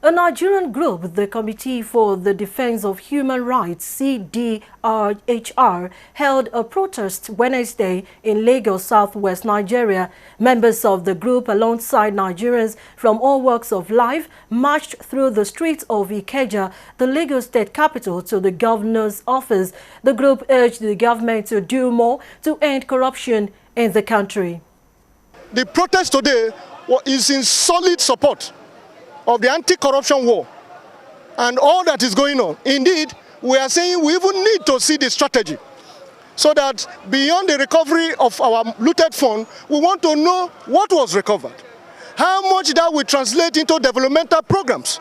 A Nigerian group, the Committee for the Defense of Human Rights, CDHR, held a protest Wednesday in Lagos, southwest Nigeria. Members of the group, alongside Nigerians from all walks of life, marched through the streets of Ikeja, the Lagos state capital, to the governor's office. The group urged the government to do more to end corruption in the country. The protest today is in solid support of the anti-corruption war and all that is going on. Indeed, we are saying we even need to see the strategy so that beyond the recovery of our looted fund, we want to know what was recovered, how much that will translate into developmental programs,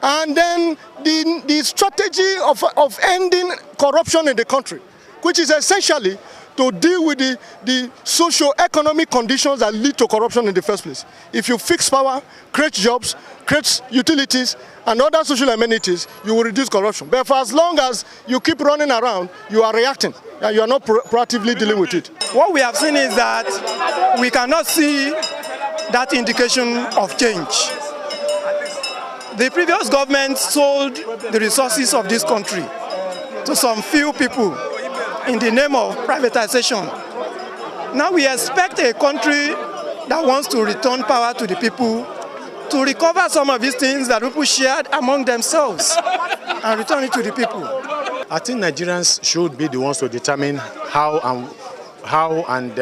and then the strategy of ending corruption in the country, which is essentially to deal with the socio-economic conditions that lead to corruption in the first place. If you fix power, create jobs, create utilities and other social amenities, you will reduce corruption. But for as long as you keep running around, you are reacting and you are not proactively dealing with it. What we have seen is that we cannot see that indication of change. The previous government sold the resources of this country to some few people in the name of privatization. Now we expect a country that wants to return power to the people to recover some of these things that people shared among themselves and return it to the people. I think Nigerians should be the ones to determine how and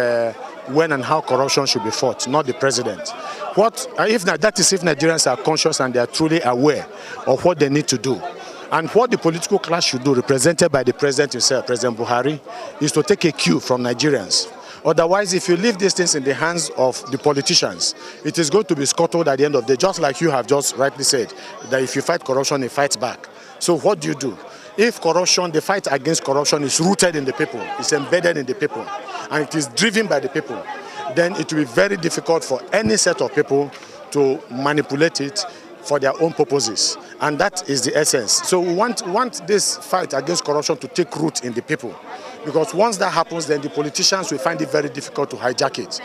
when and how corruption should be fought, not the president. If Nigerians are conscious and they are truly aware of what they need to do. And what the political class should do, represented by the president himself, President Buhari, is to take a cue from Nigerians. Otherwise, if you leave these things in the hands of the politicians, it is going to be scuttled at the end of the day, just like you have just rightly said, that if you fight corruption, it fights back. So what do? If corruption, the fight against corruption is rooted in the people, it's embedded in the people, and it is driven by the people, then it will be very difficult for any set of people to manipulate it for their own purposes, and that is the essence. So we want this fight against corruption to take root in the people, because once that happens, then the politicians will find it very difficult to hijack it.